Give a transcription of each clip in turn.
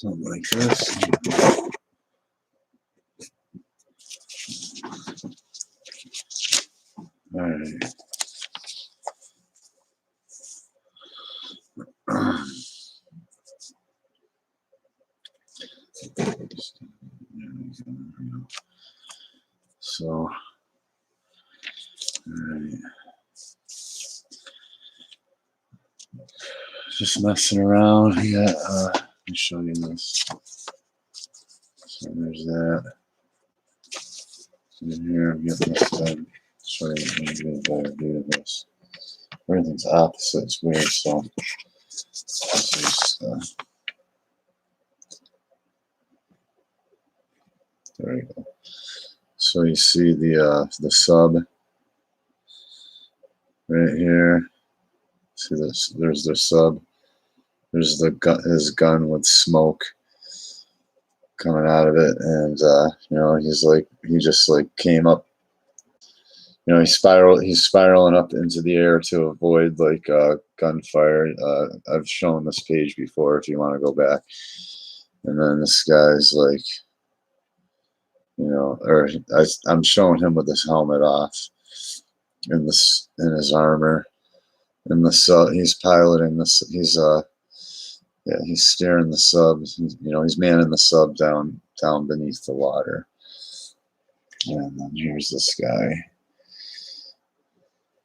something like this. All right. So, all right. Just messing around. Yeah, let me show you this. So there's that. In here, I'm getting this done. Show you how to get a better view of this. Everything's opposite. It's weird. So, this is, there you go. So you see the sub right here. See this? There's the sub. There's the gun, his gun with smoke coming out of it, and you know, he just came up. You know, he's spiraling up into the air to avoid gunfire. I've shown this page before if you want to go back. And then this guy's like, you know, or I'm showing him with his helmet off, in his armor, in the sub. He's piloting this. He's steering the sub. You know, he's manning the sub down beneath the water. And then here's this guy.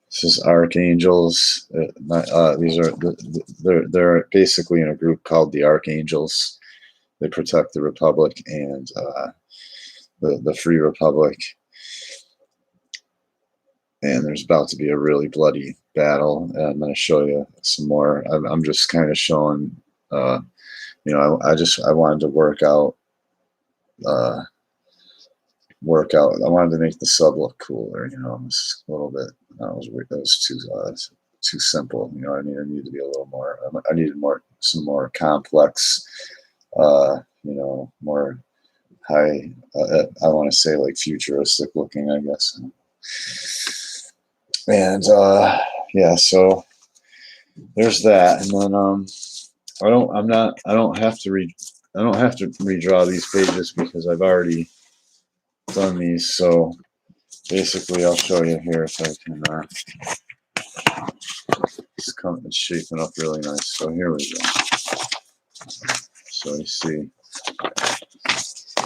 This is Archangels. These are they're basically in a group called the Archangels. They protect the Republic and the Free Republic. And there's about to be a really bloody battle. And I'm going to show you some more. I'm just kind of showing. You know, I wanted to work out. I wanted to make the sub look cooler. You know, it was a little bit. That was too simple. You know, I needed to be a little more. I needed some more complex. You know, more high. I want to say like futuristic looking, I guess. And yeah, so there's that, and then I don't have to redraw these pages because I've already done these. So basically, I'll show you here if I can. It's shaping up really nice. So here we go. So you see,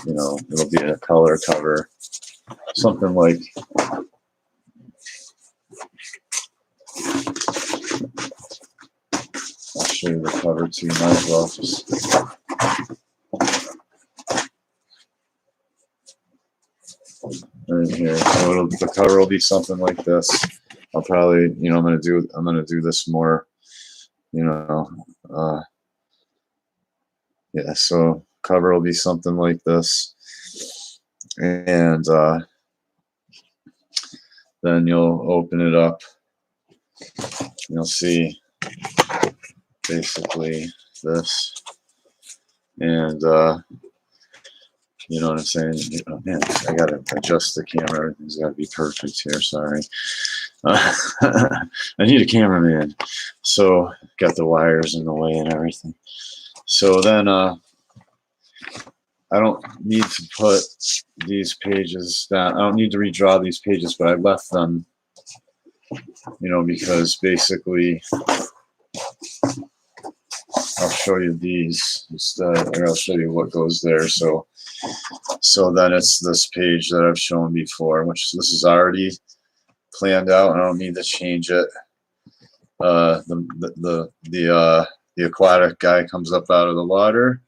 you know, it'll be a color cover, something like. I'll show you the cover too. Might as well just. Right here. So the cover will be something like this. I'll probably, you know, I'm gonna do this more, you know, yeah. So cover will be something like this, and then you'll open it up. You'll see basically this, and you know what I'm saying? Oh, man, I gotta adjust the camera. Everything's gotta be perfect here. Sorry. I need a cameraman. So got the wires in the way and everything. So then I don't need to put these pages down. I don't need to redraw these pages, but I left them, you know, because basically I'll show you these instead, or I'll show you what goes there. So then it's this page that I've shown before, which this is already planned out. I don't need to change it. The aquatic guy comes up out of the water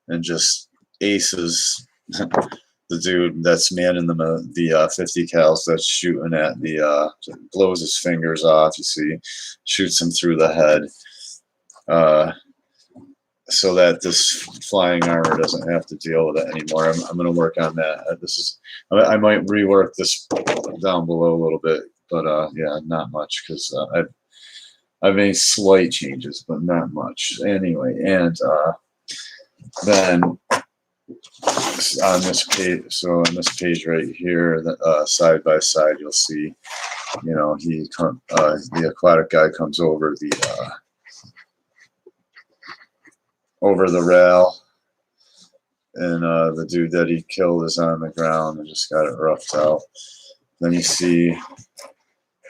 and just aces the dude that's manning the 50 cals that's shooting at blows his fingers off. You see, shoots him through the head. So that this flying armor doesn't have to deal with it anymore. I'm going to work on that. I might rework this down below a little bit, but yeah, not much, because I've made slight changes, but not much. Anyway, and then on this page right here, side by side, you'll see, you know, the aquatic guy comes over the rail, the dude that he killed is on the ground and just got it roughed out. Then you see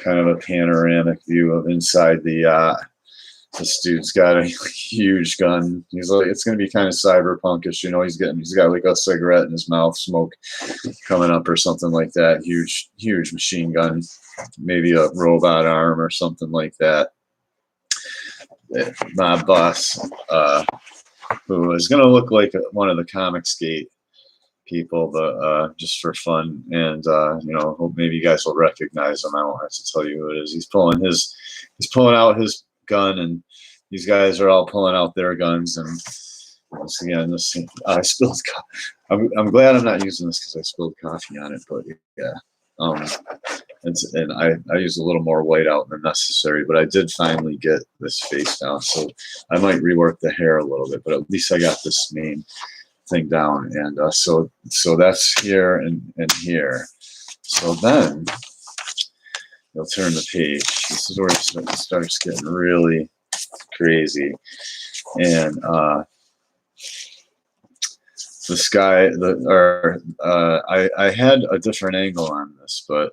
kind of a panoramic view of inside the yacht. This dude's got a huge gun. He's like, it's gonna be kind of cyberpunkish, you know. He's got like a cigarette in his mouth, smoke coming up or something like that. Huge machine gun, maybe a robot arm or something like that. My boss, who is gonna look like one of the Comicsgate people, but just for fun, and you know, hope maybe you guys will recognize him. I don't have to tell you who it is. He's pulling out his gun, and these guys are all pulling out their guns. And once again, this I spilled. I'm glad I'm not using this because I spilled coffee on it. But yeah, and I used a little more whiteout than necessary, but I did finally get this face down, so I might rework the hair a little bit. But at least I got this main thing down, and so that's here and here. So then you'll turn the page. This is where it starts getting really crazy, and this guy, I had a different angle on this, but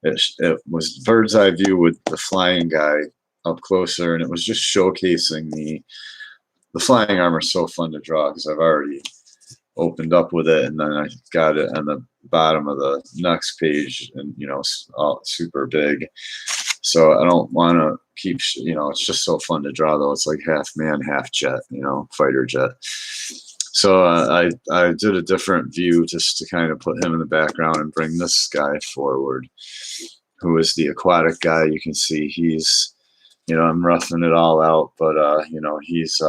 it was bird's eye view with the flying guy up closer, and it was just showcasing the flying armor. So fun to draw because I've already opened up with it, and then I got it on the bottom of the next page, and you know, all super big. So I don't want to keep, you know, it's just so fun to draw though. It's like half man, half jet, you know, fighter jet. So I did a different view just to kind of put him in the background and bring this guy forward, who is the aquatic guy. You can see he's, you know, I'm roughing it all out, but you know, he's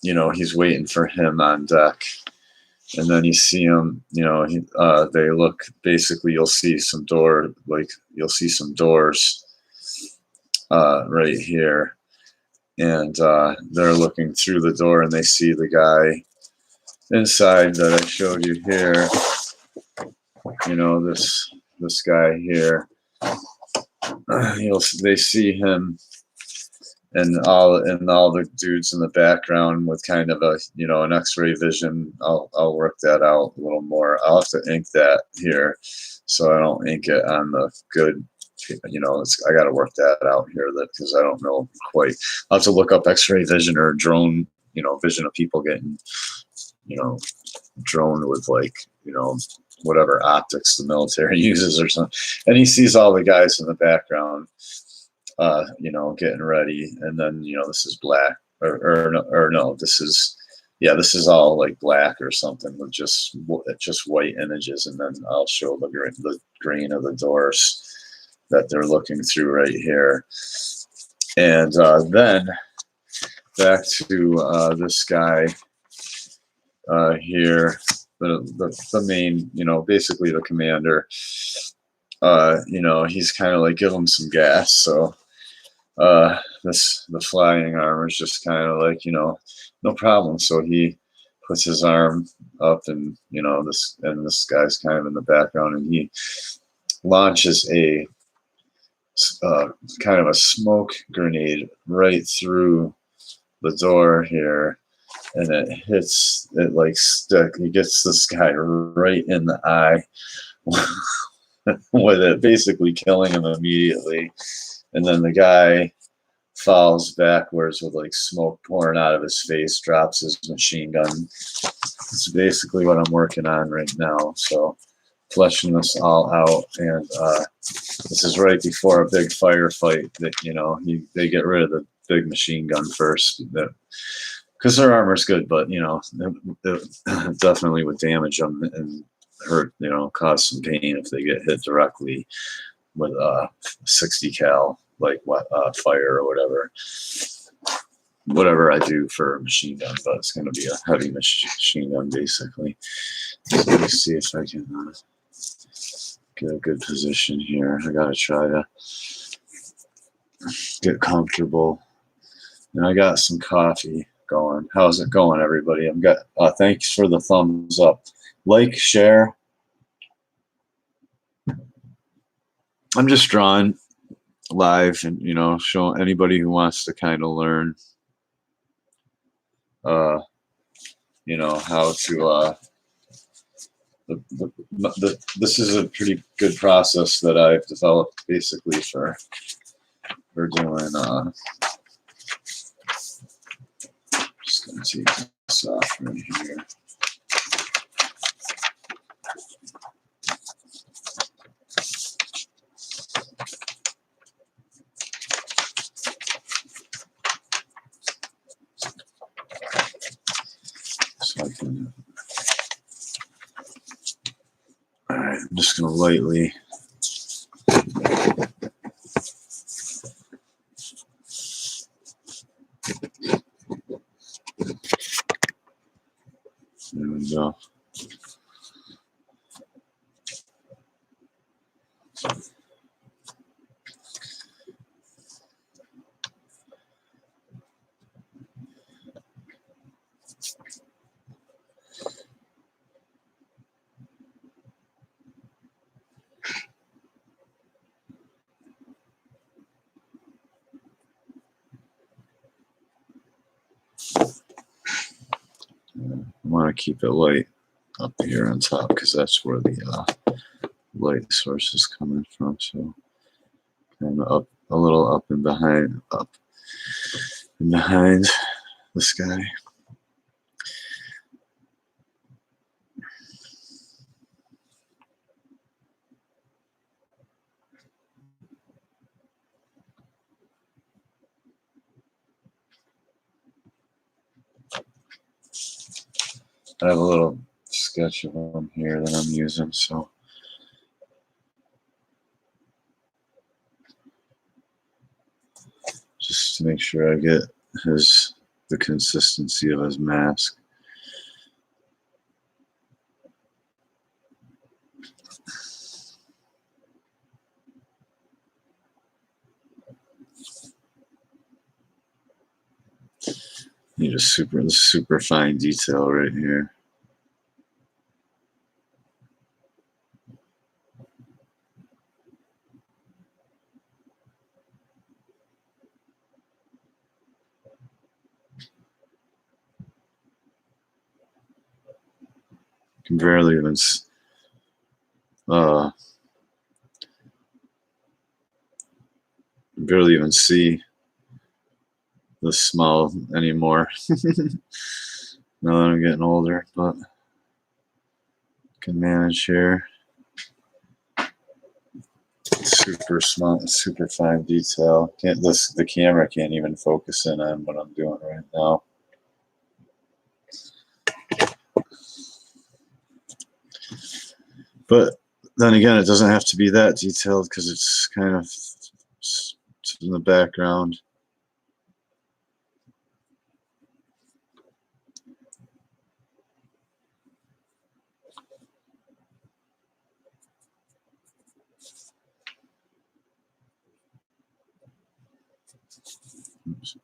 you know, he's waiting for him on deck. And then you see him, you know, they look, basically you'll see some doors right here. And they're looking through the door, and they see the guy inside that I showed you here. You know, this guy here. They see him, and all the dudes in the background with kind of a, you know, an X-ray vision. I'll work that out a little more. I'll have to ink that here, so I don't ink it on the good. You know, I got to work that out here, because I don't know quite. I'll have to look up X-ray vision or drone, you know, vision of people getting, you know, drone with, like, you know, whatever optics the military uses or something. And he sees all the guys in the background, you know, getting ready, and then, you know, this is black, or no, this is all like black or something with just white images, and then I'll show the green of the doors that they're looking through right here. And then back to this guy here, the main, you know, basically the commander. You know, he's kind of like, give him some gas. So the flying armor is just kind of like, you know, no problem. So he puts his arm up, and, you know, this guy's kind of in the background, and he launches a kind of a smoke grenade right through the door here, and it he gets this guy right in the eye with it, basically killing him immediately. And then the guy falls backwards with like smoke pouring out of his face, drops his machine gun. It's basically what I'm working on right now. So fleshing this all out, and this is right before a big firefight that, you know, they get rid of the big machine gun first, because their armor's good, but, you know, it definitely would damage them and hurt, you know, cause some pain if they get hit directly with 60 cal, like fire or whatever I do for a machine gun, but it's going to be a heavy machine gun basically. So let me see if I can get a good position here. I gotta try to get comfortable. And I got some coffee going. How's it going, everybody? I've got thanks for the thumbs up. Like, share. I'm just drawing live, and, you know, show anybody who wants to kind of learn you know, how to this is a pretty good process that I've developed basically for doing just gonna take this off right here. So I can, all right, I'm just gonna lightly there we go. I want to keep it light up here on top because that's where the light source is coming from. So kind of up a little up and behind the sky. I have a little sketch of them here that I'm using, so just to make sure I get the consistency of his mask. Need a super fine detail right here. Can barely even see the small anymore. Now that I'm getting older, but can manage here. Super small, super fine detail. The camera can't even focus in on what I'm doing right now. But then again, it doesn't have to be that detailed because it's kind of in the background. Oops.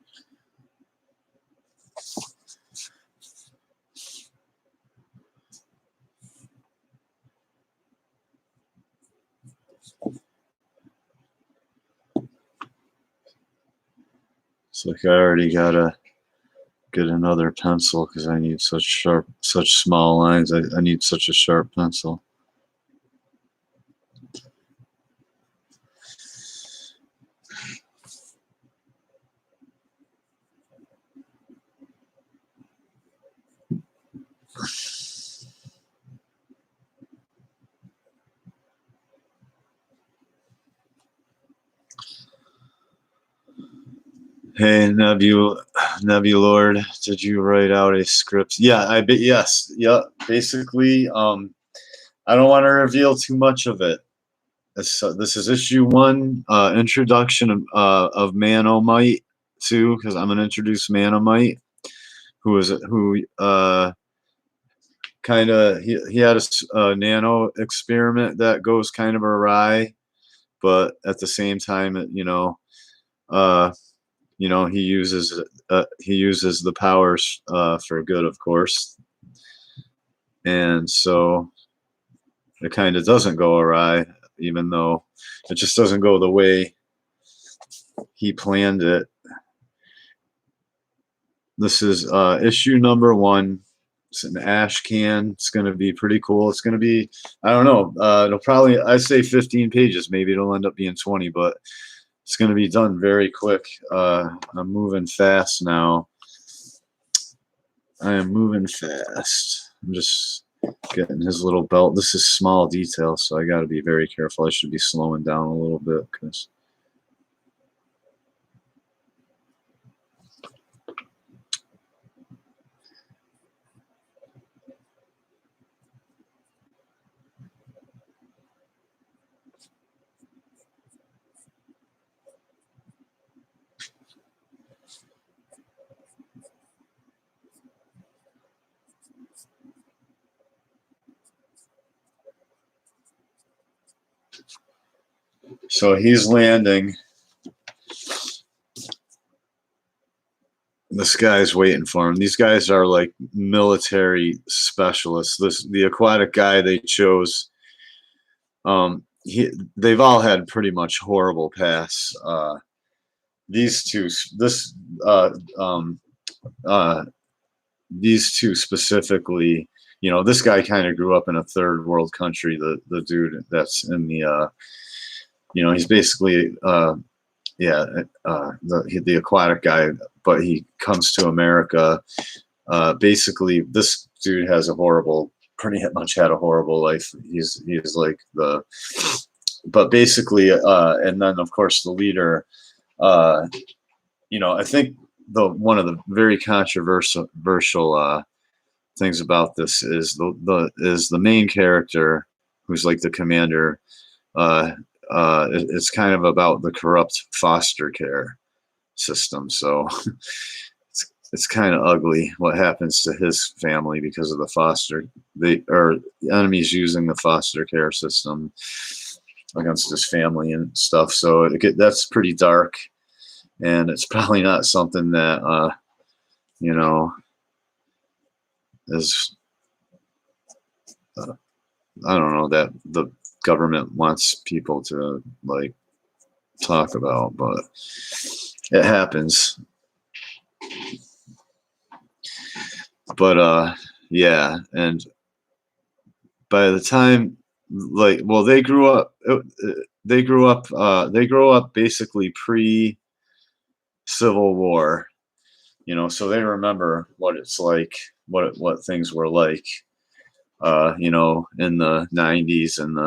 It's like I already gotta get another pencil because I need such small lines. I need such a sharp pencil. Hey, Nebulord, did you write out a script? Yeah, I bet. Yes, yeah. Basically, I don't want to reveal too much of it. This is issue 1, introduction of Man-O-Mite 2, because I'm gonna introduce Man-O-Mite, who kind of he had a nano experiment that goes kind of awry, but at the same time, he uses the powers for good, of course, and so it kind of doesn't go awry, even though it just doesn't go the way he planned it. This is issue number 1. It's an ash can. It's going to be pretty cool. It's going to be, I don't know, it'll probably, I say 15 pages. Maybe it'll end up being 20, but it's going to be done very quick. I'm moving fast now. I am moving fast. I'm just getting his little belt. This is small detail, so I got to be very careful. I should be slowing down a little bit because so he's landing. This guy's waiting for him. These guys are like military specialists. The aquatic guy they chose. They've all had pretty much horrible pasts. These two, uh, um, uh, these two specifically. You know, this guy kind of grew up in a third world country. The dude that's in the, you know, he's basically, the aquatic guy, but he comes to America. Basically, this dude has pretty much had a horrible life. He's like but basically, and then of course the leader. You know, I think one of the very controversial things about this is the main character who's like the commander. It's kind of about the corrupt foster care system. So it's kind of ugly what happens to his family because of the enemies using the foster care system against his family and stuff. So that's pretty dark, and it's probably not something that you know is I don't know that the government wants people to like talk about, but it happens. But yeah, and by the time like, well, they grew up basically pre Civil War, you know, so they remember what it's like, what things were like, you know, in the 90s and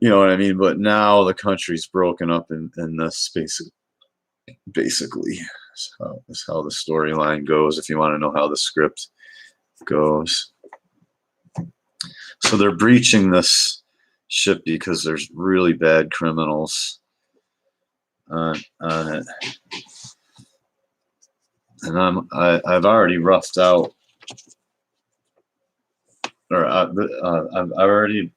you know what I mean. But now the country's broken up in this basically. So that's how the storyline goes. If you want to know how the script goes, so they're breaching this ship because there's really bad criminals on it, and I've already roughed out, or I've already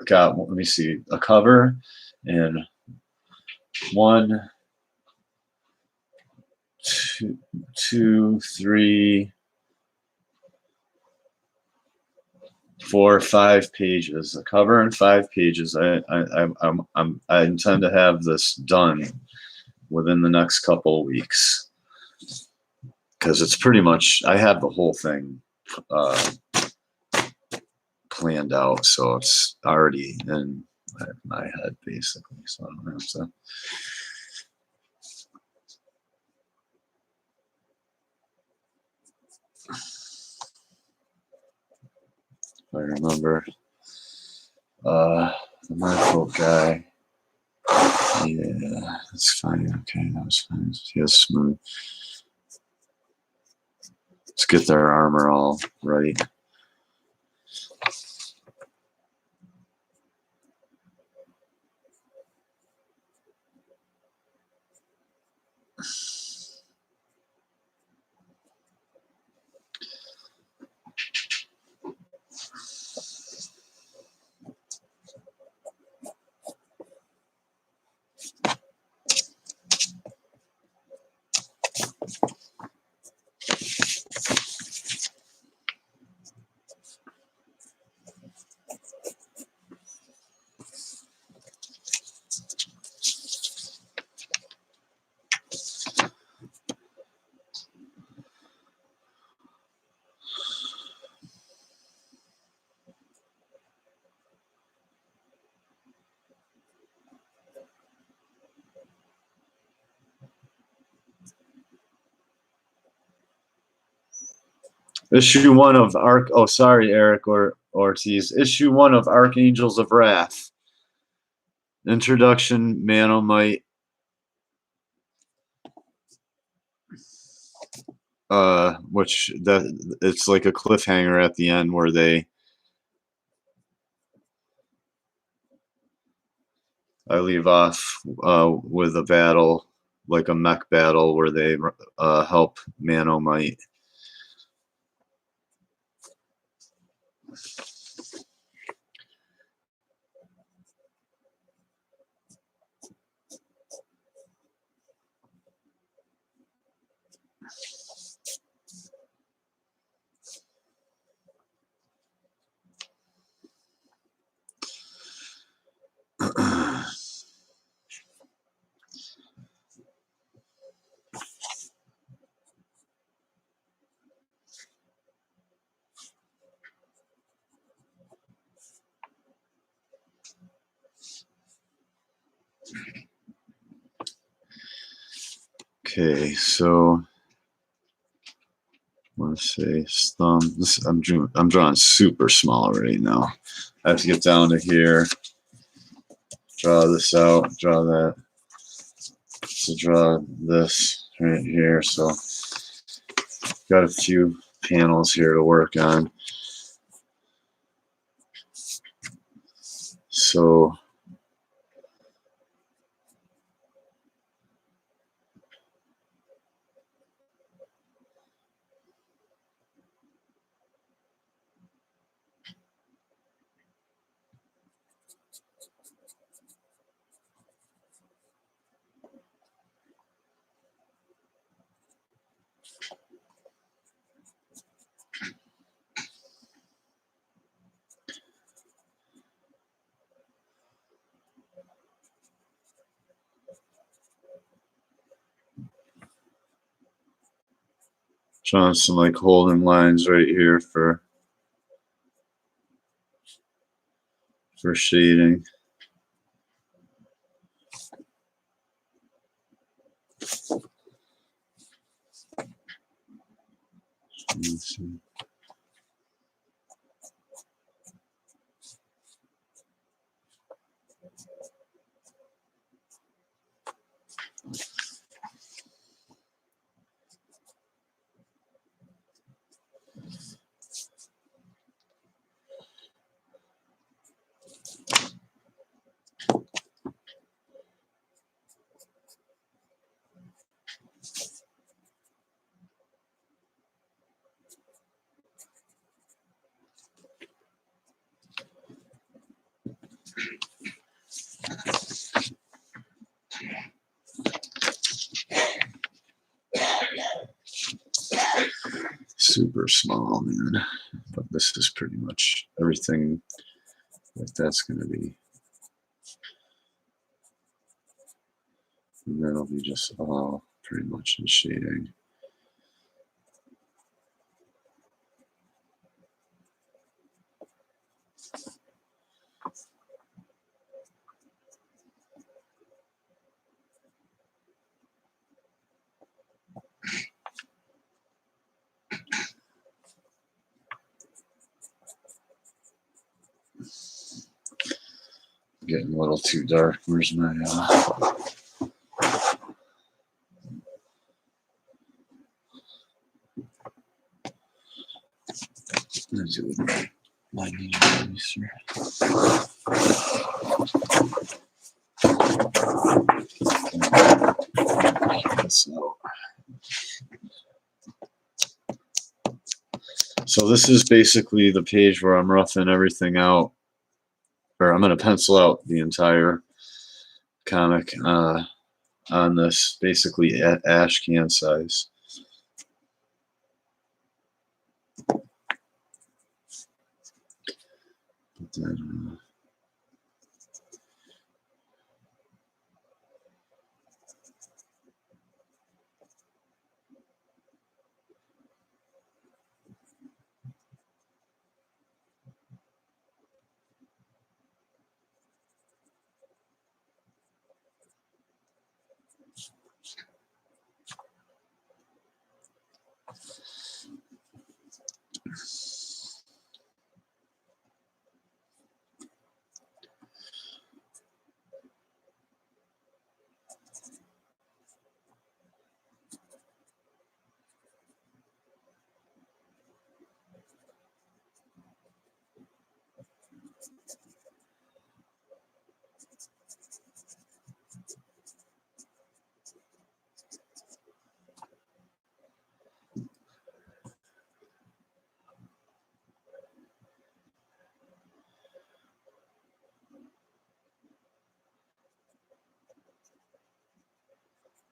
got. Let me see, a cover and 1, 2, 3, 4, 5 pages. A cover and 5 pages. I intend to have this done within the next couple of weeks because it's pretty much, I have the whole thing planned out, so it's already in my head basically. So I don't have to. I remember the Marco guy. Yeah, that's fine. Okay, that was fine. He was smooth. Let's get their armor all right. Issue one of Arc. Oh, sorry, Eric or Ortiz. Issue one of Archangels of Wrath. Introduction, Manomite. Which that it's like a cliffhanger at the end where I leave off with a battle, like a mech battle, where they help Manomite. Okay, so I want to say thumb. I'm drawing super small right now. I have to get down to here, draw this out, draw that, to draw this right here. So got a few panels here to work on. So drawing some like holding lines right here for shading. Let's see. Super small, man. But this is pretty much everything that that's going to be. And then it'll be just all pretty much in shading. Getting a little too dark. Where's my let's do it. Lightning eraser. So this is basically the page where I'm roughing everything out, or I'm going to pencil out the entire comic on this, basically at ash can size. But then,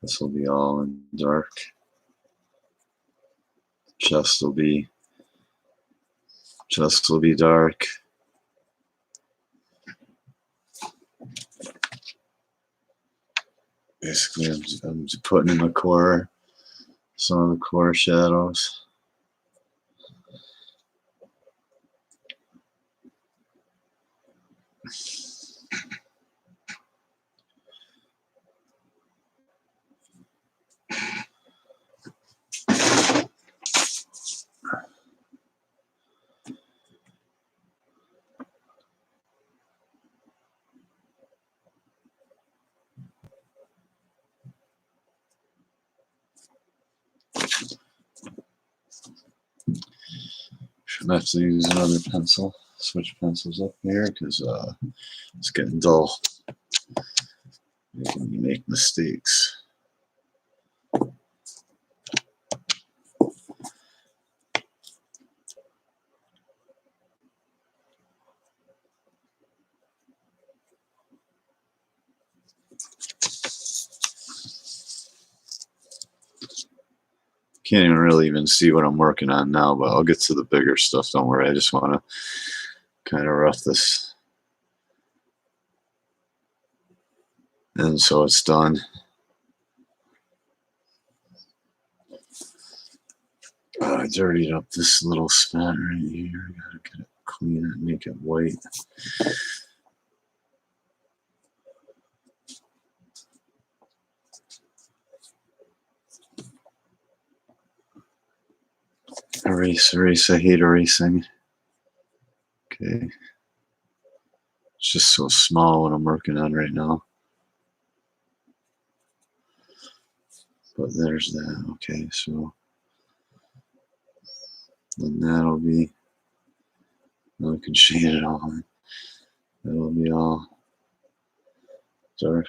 This will be all in dark. Chest will be dark. Basically, I'm just putting in the core, some of the core shadows. Shouldn't have to use another pencil. Switch pencils up here because it's getting dull. Making me make mistakes. Can't even see what I'm working on now, but I'll get to the bigger stuff. Don't worry. I just want to kind of rough this. And so it's done. I dirtied up this little spot right here. I gotta get it clean and make it white. Erase. I hate erasing. Okay. It's just so small what I'm working on right now. But there's that. Okay, so then that'll be, now I can shade it all in. That'll be all dark.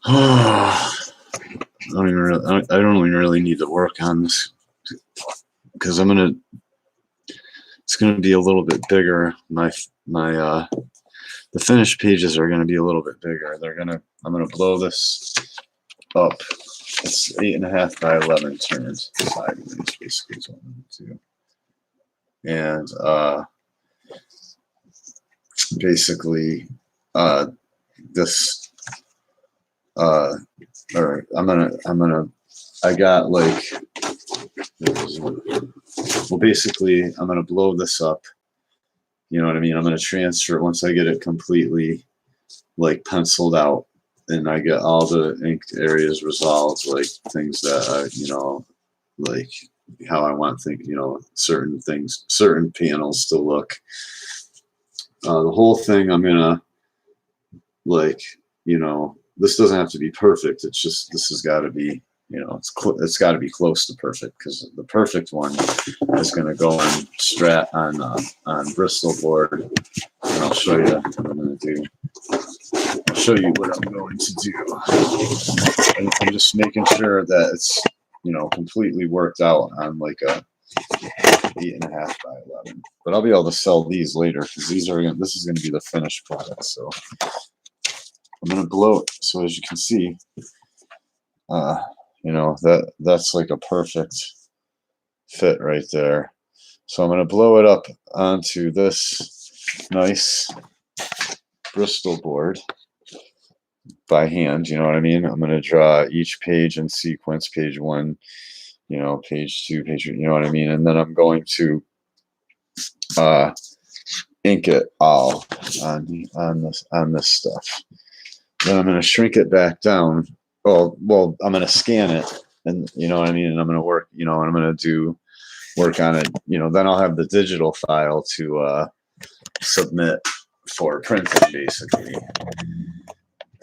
I don't even really need to work on this because it's gonna be a little bit bigger. The finished pages are gonna be a little bit bigger. I'm gonna blow this up. It's 8.5 by 11 turns sideways, basically is what I'm gonna do. And basically this or I got like, well, basically I'm gonna blow this up, you know what I mean? I'm gonna transfer it once I get it completely like penciled out and I get all the inked areas resolved, like things that you know, like how I want things, you know, certain things, certain panels to look. The whole thing I'm gonna, like, you know, this doesn't have to be perfect. It's just, this has got to be, you know, it's got to be close to perfect, because the perfect one is going to go on Bristol board. And I'll show you what I'm going to do. I'll show you what I'm going to do. And I'm just making sure that it's, you know, completely worked out on like a 8.5 by 11. But I'll be able to sell these later because this is going to be the finished product. So I'm going to blow it. So as you can see, you know, that's like a perfect fit right there. So I'm going to blow it up onto this nice Bristol board by hand. You know what I mean? I'm going to draw each page in sequence, page 1, you know, page 2, page 3, you know what I mean? And then I'm going to ink it all on this stuff. Then I'm going to shrink it back down. Well, I'm going to scan it, and you know what I mean. And I'm going to work, you know, and I'm going to work on it. You know, then I'll have the digital file to submit for printing, basically.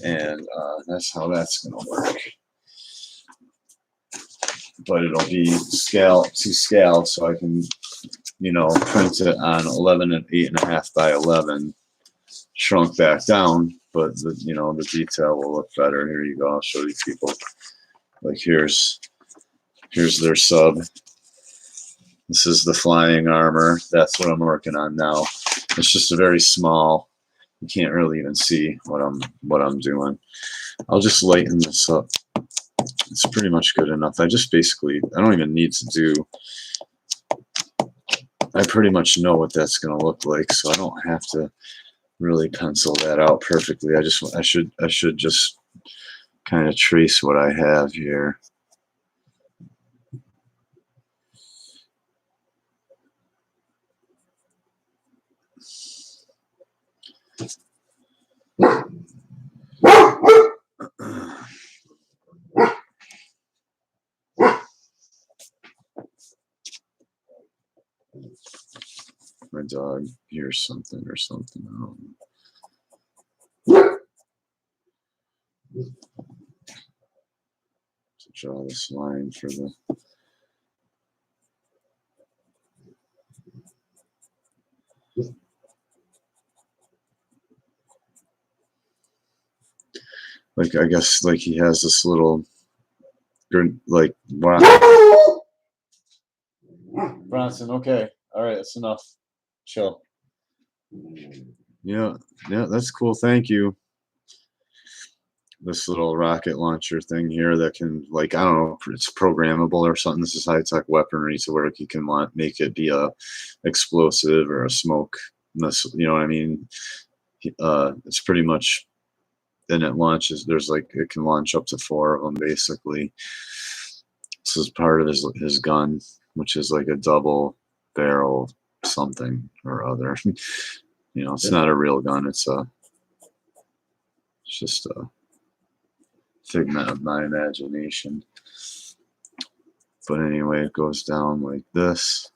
And that's how that's going to work. But it'll be to scale, so I can you know, print it on 11 and 8.5 by 11, shrunk back down, but the, you know, the detail will look better. Here you go. I'll show you people. Like here's their sub. This is the flying armor. That's what I'm working on now. It's just a very small. You can't really even see what I'm doing. I'll just lighten this up. It's pretty much good enough. I just basically, I don't even need to do, I pretty much know what that's going to look like, so I don't have to really pencil that out perfectly. I should just kind of trace what I have here. My dog hears something or something. I don't know. To draw this line for the like, I guess like he has this little like, wow. Bronson, okay, all right, that's enough. Chill. Yeah, that's cool. Thank you. This little rocket launcher thing here that can, like, I don't know, it's programmable or something. This is high-tech weaponry to where you can make it be a explosive or a smoke missile. You know what I mean? It's pretty much, and it launches. There's like, it can launch up to 4 of them basically. This is part of his gun, which is like a double barrel something or other. You know, it's not a real gun. It's just a figment of my imagination. But anyway, it goes down like this.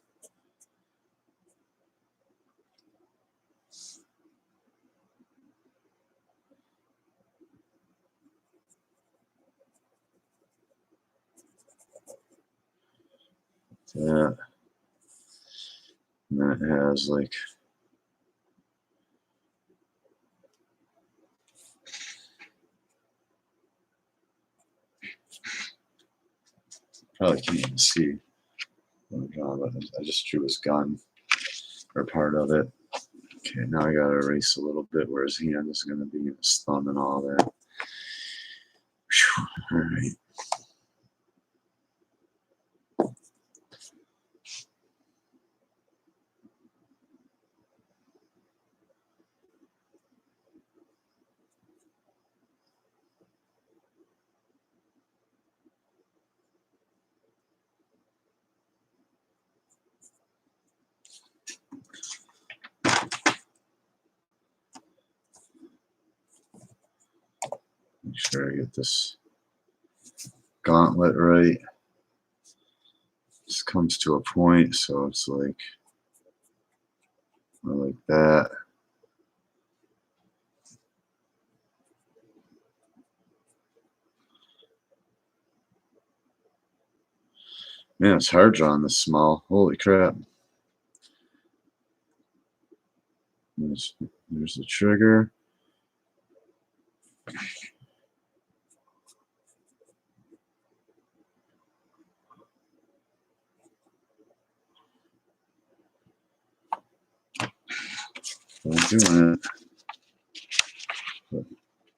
That. And then it has like, probably can't even see. I just drew his gun or part of it. Okay, now I gotta erase a little bit where his hand is gonna be, his thumb and all that. Whew, all right. Make sure I get this gauntlet right. This comes to a point, so it's like that. Man, it's hard drawing this small. Holy crap. There's the trigger. I'm doing it.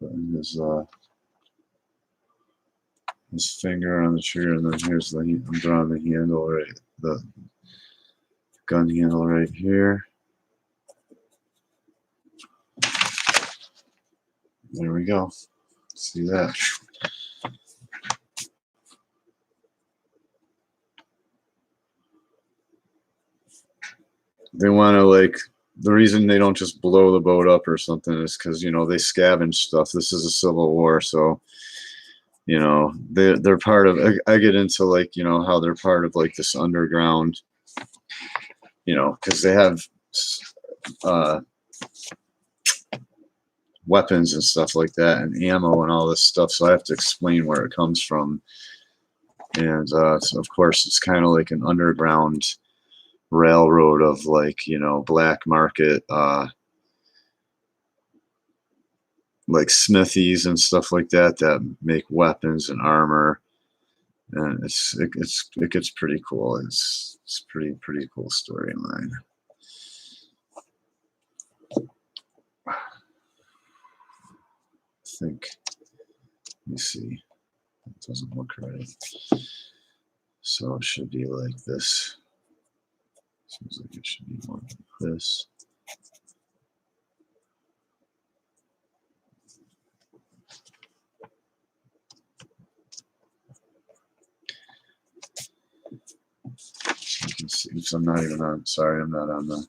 Putting his finger on the trigger, and then here's the, I'm drawing the handle right, the gun handle right here. There we go. See that? They want to, like, the reason they don't just blow the boat up or something is because, you know, they scavenge stuff. This is a civil war, so, you know, they're part of, I get into, like, you know, how they're part of like this underground, you know, because they have weapons and stuff like that, and ammo and all this stuff, so I have to explain where it comes from. And so of course it's kind of like an underground railroad of like, you know, black market like smithies and stuff like that that make weapons and armor, and it gets pretty cool. It's pretty cool storyline. I think, let me see, it doesn't look right, so it should be like this. Seems like it should be more like this. You can see, oops, I'm not even on, sorry, I'm not on the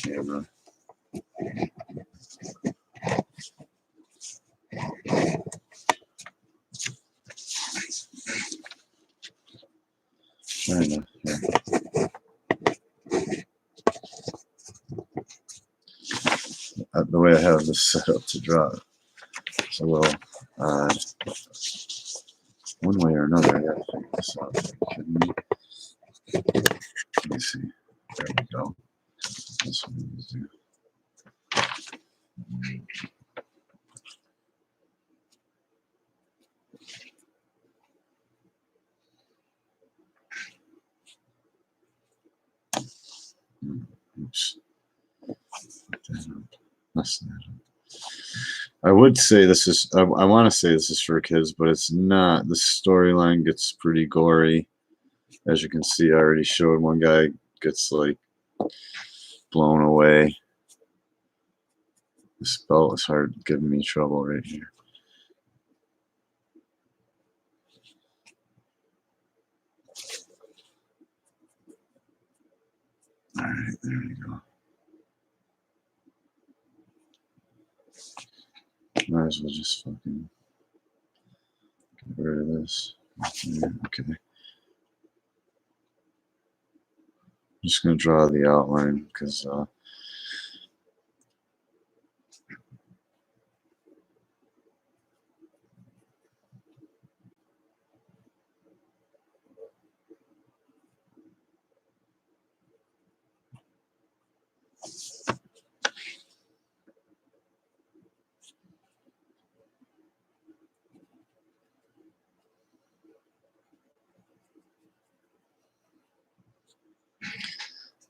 camera. China, yeah. The way I have this set up to draw it, it's a little odd. One way or another, I gotta figure this out. Are you kidding me? Let me see. There we go. That's what we need to do. Oops. Messing that up. I would say this is, I want to say this is for kids, but it's not. The storyline gets pretty gory. As you can see, I already showed one guy gets like blown away. This belt is hard giving me trouble right here. All right, there we go. Might as well just fucking get rid of this. Okay. I'm just gonna draw the outline because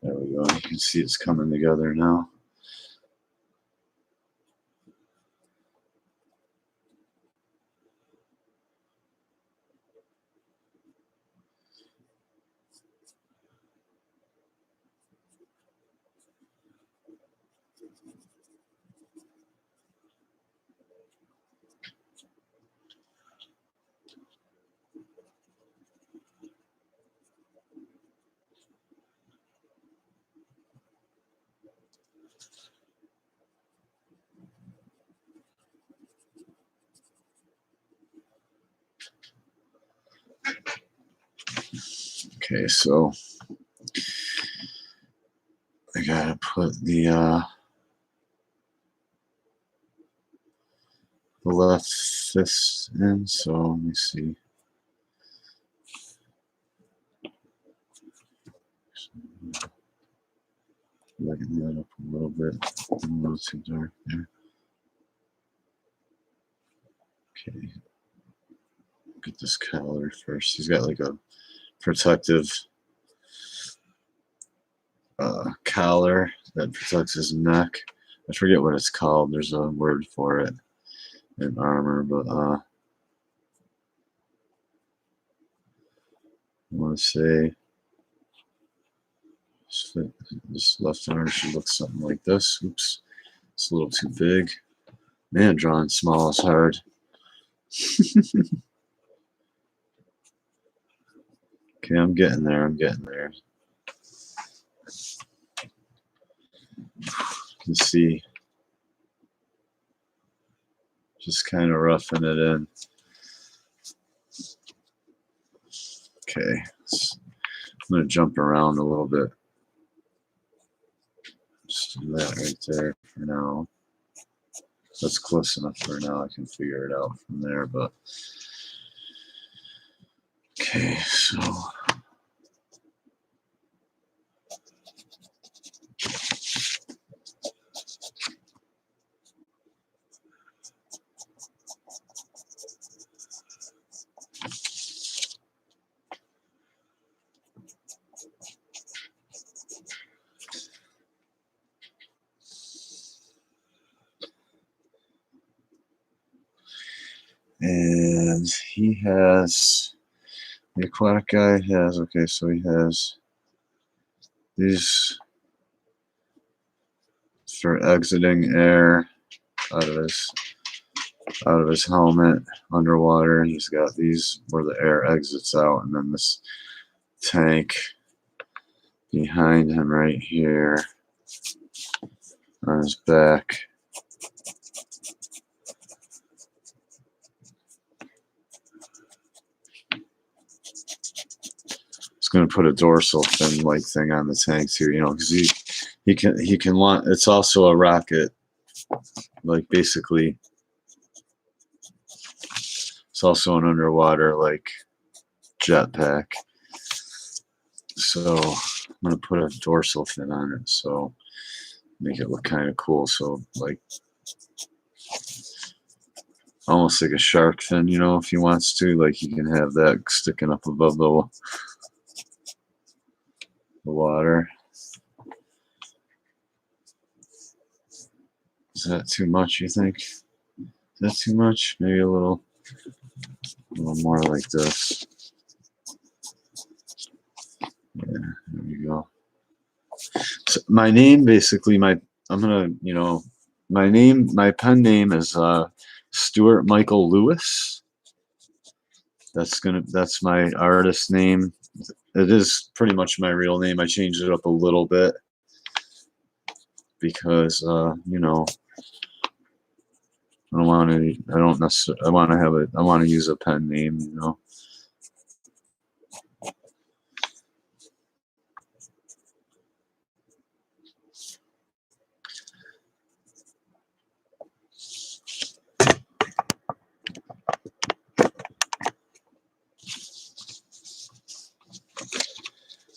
there we go. You can see it's coming together now. Okay, so I gotta put the left fist in, so let me see. Lighten that up a little bit. A little too dark there. Okay. Get this collar first. He's got like a protective collar that protects his neck. I forget what it's called. There's a word for it in armor, but I want to say this left arm should look something like this. Oops, it's a little too big. Man, drawing small is hard. Okay, I'm getting there. I'm getting there. You can see, just kind of roughing it in. Okay, I'm going to jump around a little bit. Just do that right there for now. That's close enough for now. I can figure it out from there, but okay, so And he has, the aquatic guy has, okay, so he has these for exiting air out of his helmet underwater. He's got these where the air exits out, and then this tank behind him right here on his back. Going to put a dorsal fin like thing on the tank too, you know, because he can launch. It's also a rocket, like basically. It's also an underwater like jetpack. So I'm gonna put a dorsal fin on it, so make it look kind of cool. So like almost like a shark fin, you know, if he wants to. Like you can have that sticking up above the water. Is that too much, you think? Is that too much? Maybe a little more like this. Yeah, there we go. So my name, basically, my pen name is Stuart Michael Lewis. That's my artist name. It is pretty much my real name. I changed it up a little bit because you know, I want to use a pen name, you know.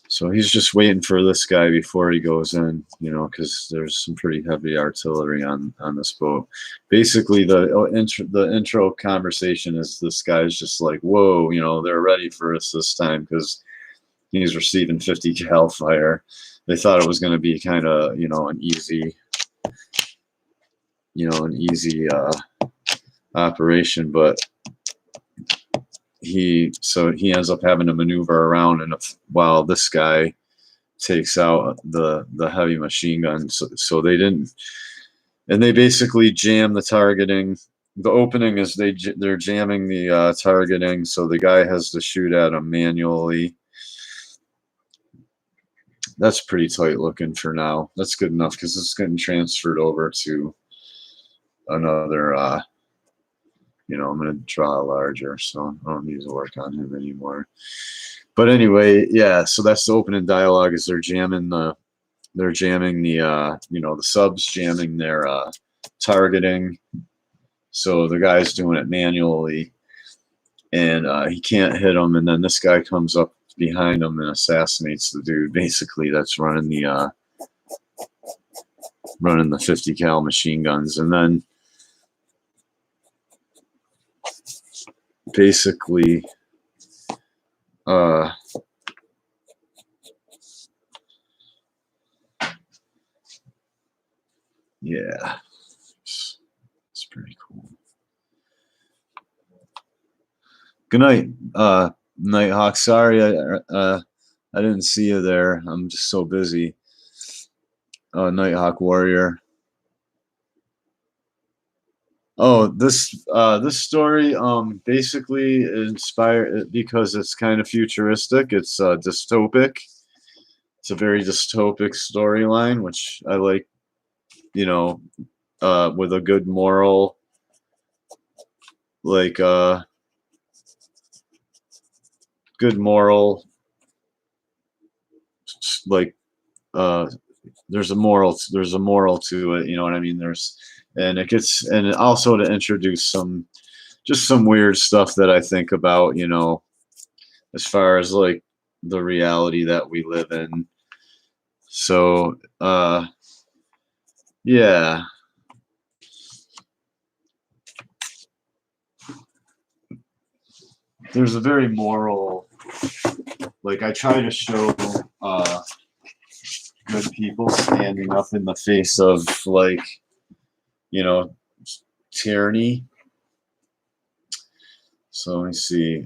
So he's just waiting for this guy before he goes in, you know, because there's some pretty heavy artillery on this boat. Basically, the intro conversation is this guy's just like, whoa, you know, they're ready for us this time because he's receiving 50 cal fire. They thought it was going to be kind of, you know, an easy operation, but he ends up having to maneuver around, and while this guy takes out the heavy machine gun. So they didn't, and they basically jam the targeting. The opening is they're jamming the targeting, so the guy has to shoot at him manually. That's pretty tight looking for now. That's good enough because it's getting transferred over to another. You know, I'm going to draw larger, so I don't need to work on him anymore. But anyway, yeah, so that's the opening dialogue is they're jamming the you know, the subs jamming their targeting. So the guy's doing it manually, and he can't hit him, and then this guy comes up behind him and assassinates the dude, basically, that's running the 50 cal machine guns. And then basically yeah, it's pretty cool. Good night, Nighthawk. Sorry, I didn't see you there. I'm just so busy. Nighthawk Warrior. Oh, this story basically inspired because it's kind of futuristic. It's dystopic. It's a very dystopic storyline, which I like. You know, with a good moral, like good moral, like there's a moral to it. You know what I mean? And also to introduce some weird stuff that I think about, you know, as far as like the reality that we live in. So yeah. There's a very moral, like I try to show good people standing up in the face of, like, you know, tyranny. So let me see.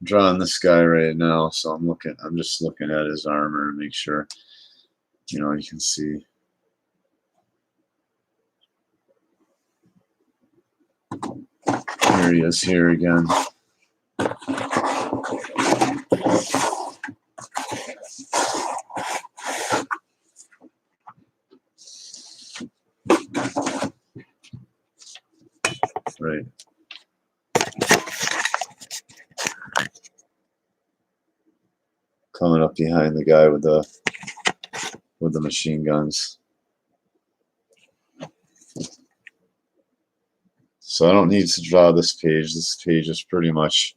Drawing this guy right now, so I'm just looking at his armor to make sure, you know, you can see. Here he is here again. Right. Coming up behind the guy with the machine guns. So I don't need to draw this page. This page is pretty much,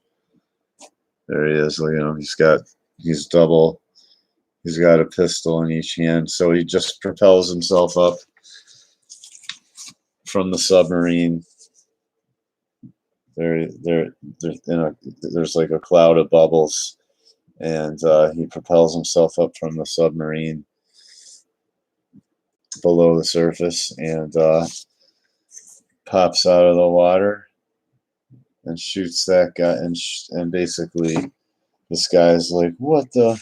there he is. You know, he's got a pistol in each hand. So he just propels himself up from the submarine. There's like a cloud of bubbles, and he propels himself up from the submarine below the surface and pops out of the water and shoots that guy, and basically this guy's like, what the?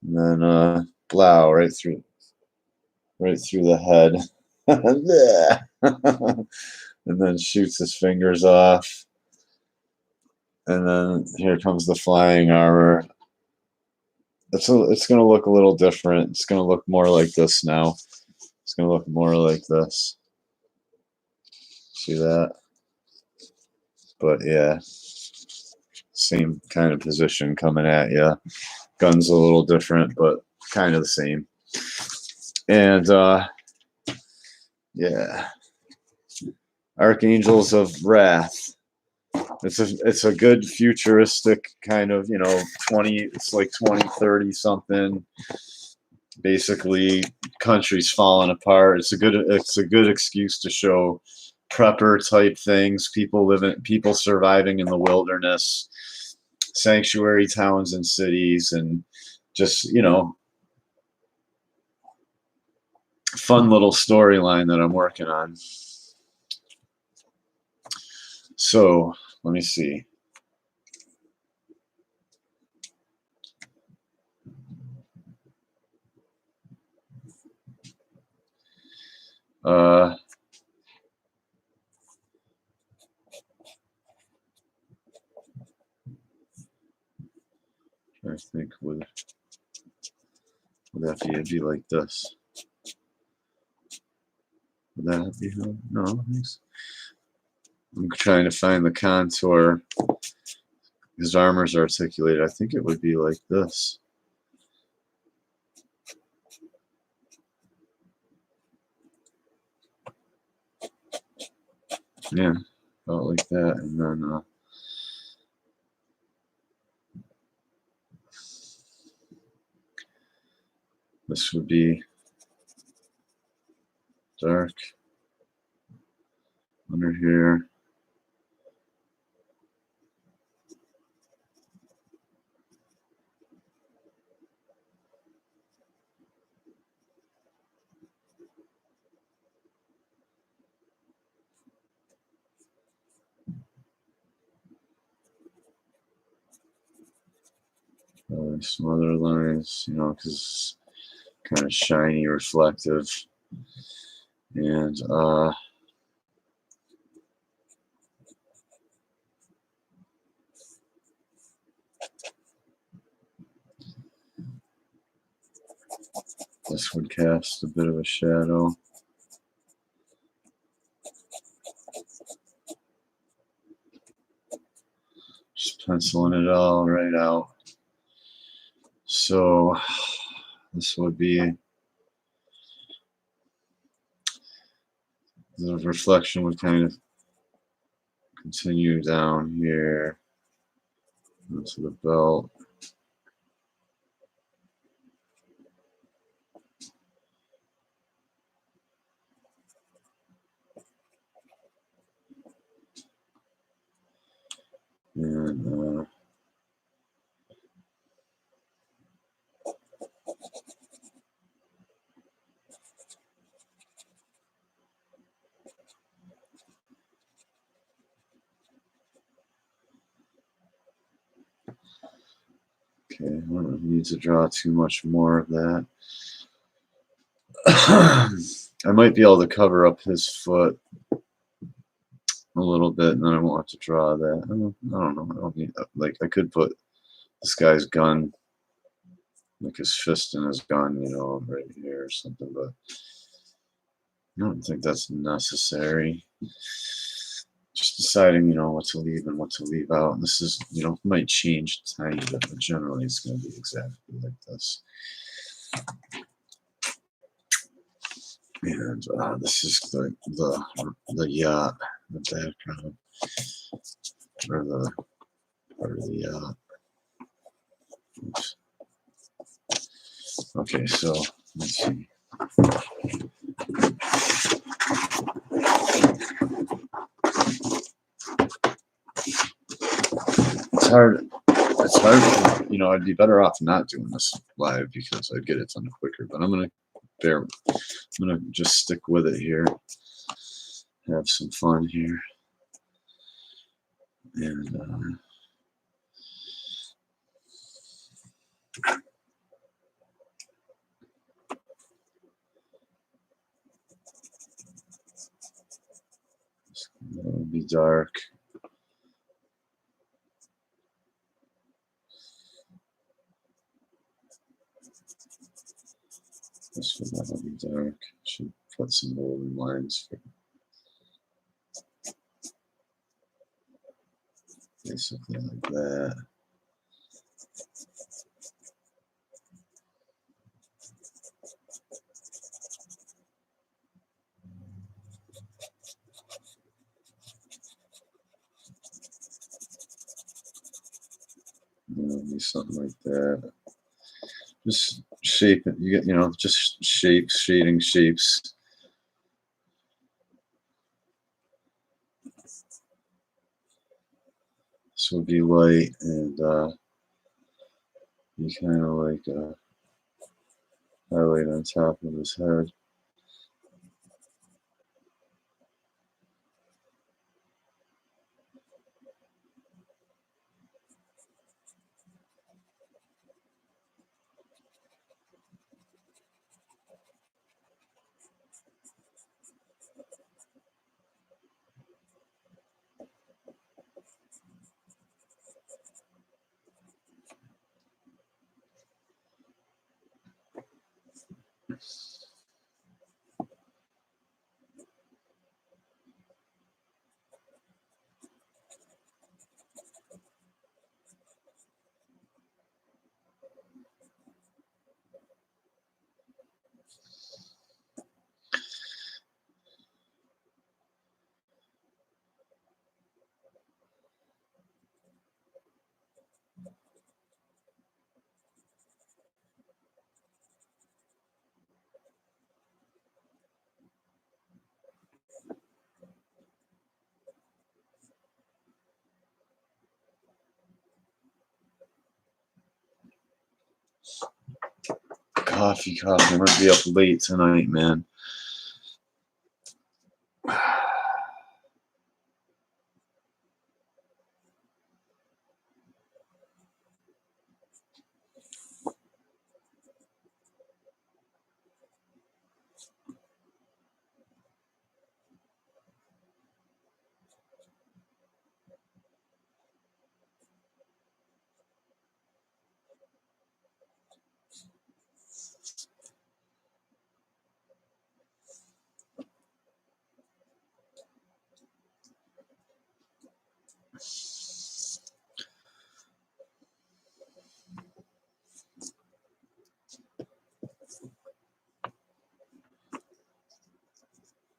And then blow right through the head. And then shoots his fingers off. And then here comes the flying armor. It's going to look a little different. It's going to look more like this now. It's going to look more like this. See that? But yeah, same kind of position coming at you. Gun's a little different, but kind of the same. And yeah, Archangels of Wrath. It's a good futuristic kind of, you know, it's like 2030 something. Basically, country's falling apart. It's a good excuse to show prepper type things, people surviving in the wilderness, sanctuary towns and cities, and just, you know, fun little storyline that I'm working on. So let me see. I think would that be like this? Would that be no? I'm trying to find the contour. His armor's articulated. I think it would be like this. Yeah, about like that, and then this would be dark under here. Some other lines, you know, because kind of shiny, reflective, and this would cast a bit of a shadow. Just penciling it all right out. So this would be the reflection would kind of continue down here into the belt. And Okay, I don't need to draw too much more of that. I might be able to cover up his foot a little bit, and then I won't have to draw that. I don't know. I don't need, like, I could put this guy's gun, like his fist in his gun, you know, right here or something, but I don't think that's necessary. Just deciding, you know, what to leave and what to leave out. And this is, you know, might change a tiny bit, but generally it's going to be exactly like this. And this is the yacht, the background, or the part of the yacht. Oops. Okay, so let's see. It's hard. It's hard. You know, I'd be better off not doing this live because I'd get it done quicker. But I'm gonna just stick with it here. Have some fun here, and it'll be dark. This one that'll be dark. Should put some golden lines for basically like that. Maybe something like that. Just shape it. You get, you know, just shapes, shading shapes. This would be light and be kind of like highlight on top of his head. Coffee. I'm gonna be up late tonight, man.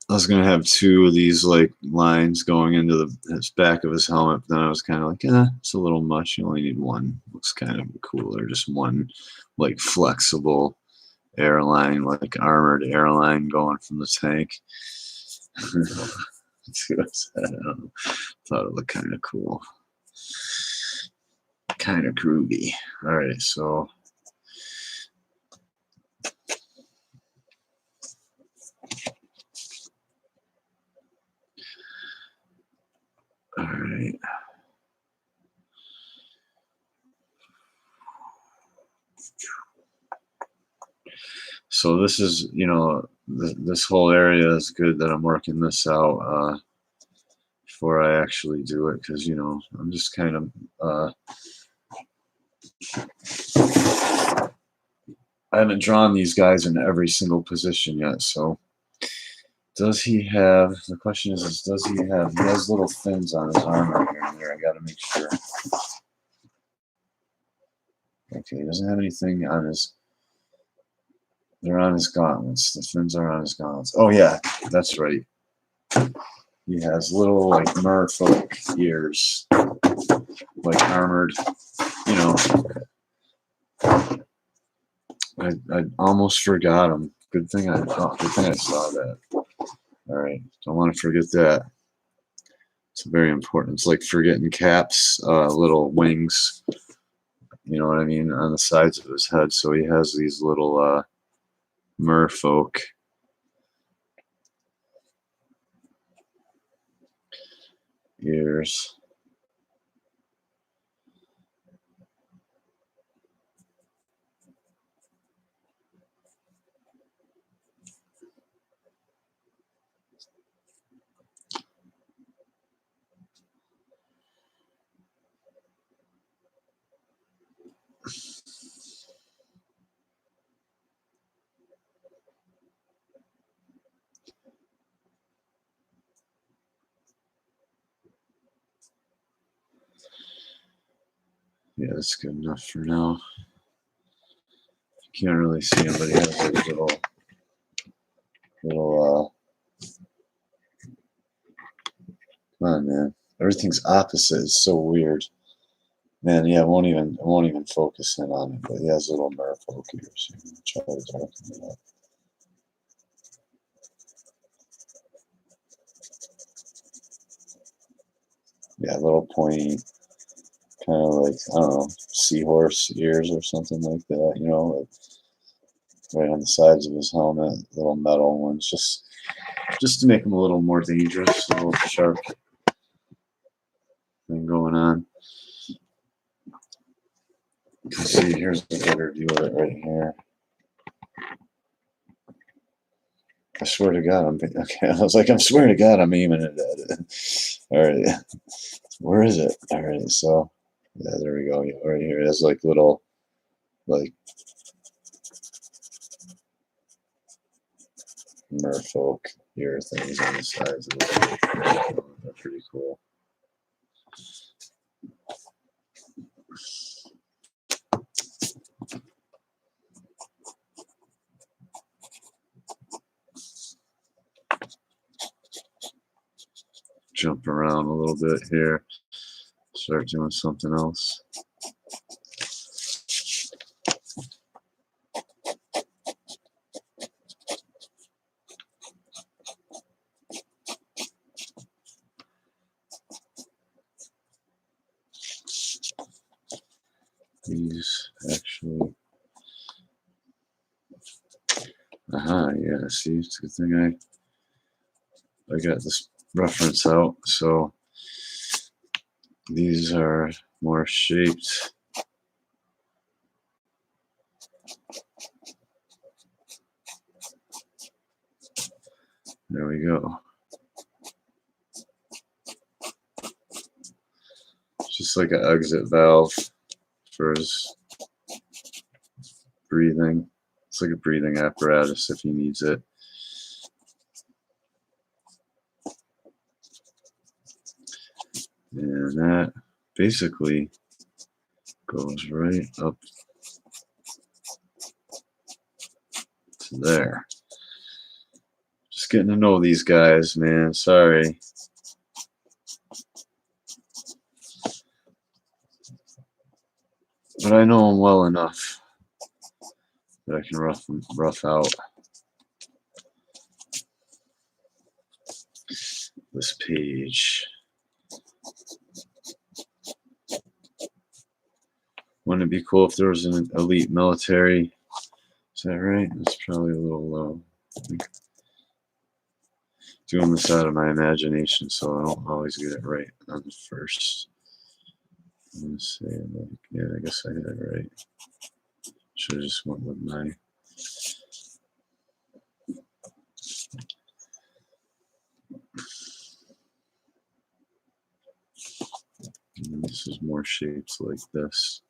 I was gonna have two of these like lines going into the back of his helmet, but then I was kind of like, it's a little much. You only need one. Looks kind of cooler. Just one, like flexible airline, like armored airline going from the tank. I don't know. Thought it looked kind of cool, kind of groovy. All right, so. All right. So this is, this whole area is good that I'm working this out before I actually do it, because I'm just kind of I haven't drawn these guys in every single position yet. So does he have, the question is does he has little fins on his arm right here and there. I gotta make sure. Okay, he doesn't have anything on his, they're on his gauntlets. The fins are on his gauntlets. Oh yeah, that's right. He has little like merfolk ears, like armored, you know. I almost forgot him. Good thing I saw that. All right, don't want to forget that. It's very important. It's like forgetting Cap's little wings. You know what I mean, on the sides of his head. So he has these little merfolk ears. Yeah, that's good enough for now. Can't really see him, but he has like little come on, man. Everything's opposite. It's so weird. Man, yeah, it won't even focus in on it, but he has little merfolk ears. Try to darken it up. Yeah, little pointy, kind of like, I don't know, seahorse ears or something like that, like right on the sides of his helmet, little metal ones, just to make him a little more dangerous, a little sharp thing going on. You can see, here's a better view of it right here. I swear to God, okay. I was like, I swear to God, I'm aiming it at it. All right, where is it? All right, so yeah, there we go. Yeah, right here. It has like little, like merfolk ear things on the sides of it. They're pretty cool. Jump around a little bit here. Start doing something else. These actually. Yeah, see, it's a good thing I got this reference out. So these are more shaped. There we go. Just like an exit valve for his breathing. It's like a breathing apparatus if he needs it. And that basically goes right up to there. Just getting to know these guys, man. Sorry. But I know them well enough that I can rough out this page. Wouldn't it be cool if there was an elite military? Is that right? That's probably a little low. Doing this out of my imagination, so I don't always get it right on the first. Let's say, yeah, I guess I had it right. Should have just went with my This is more shapes like this.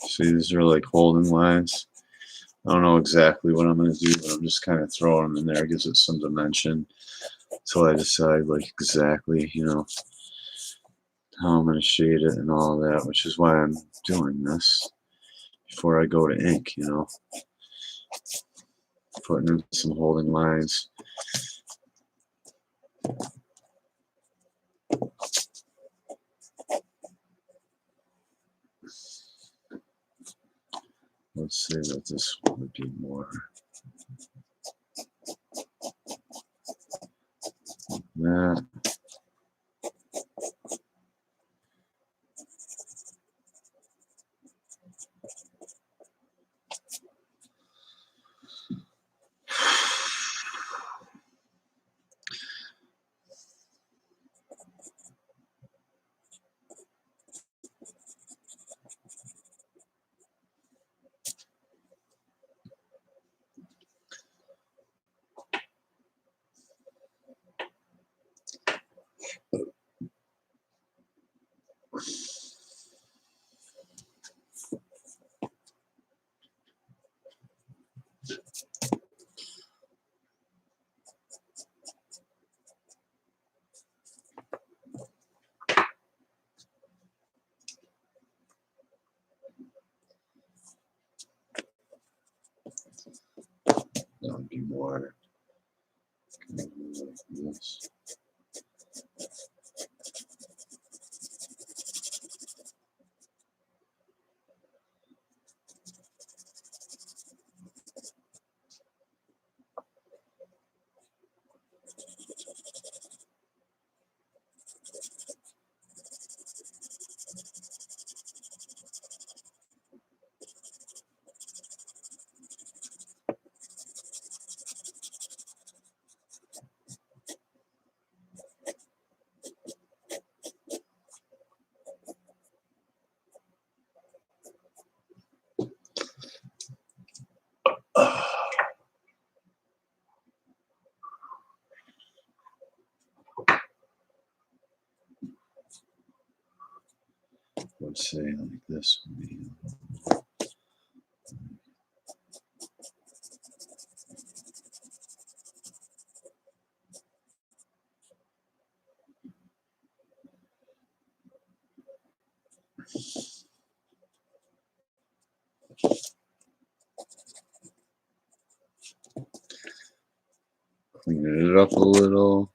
See, these are like holding lines. I don't know exactly what I'm going to do, but I'm just kind of throwing them in there. It gives it some dimension until I decide like exactly, you know, how I'm going to shade it and all that, which is why I'm doing this before I go to ink, you know, putting in some holding lines. Let's say that this would be more that. That would be more like this. Let's say like this would be. Cleaning it up a little.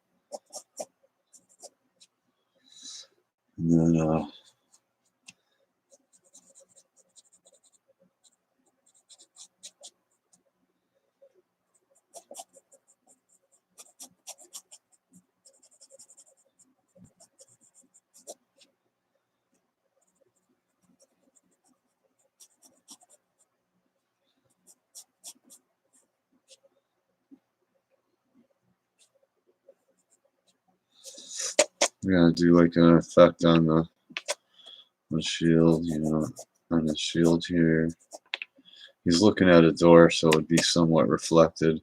And then we're gonna do like an effect on the shield, you know, on the shield here. He's looking at a door, so it would be somewhat reflected.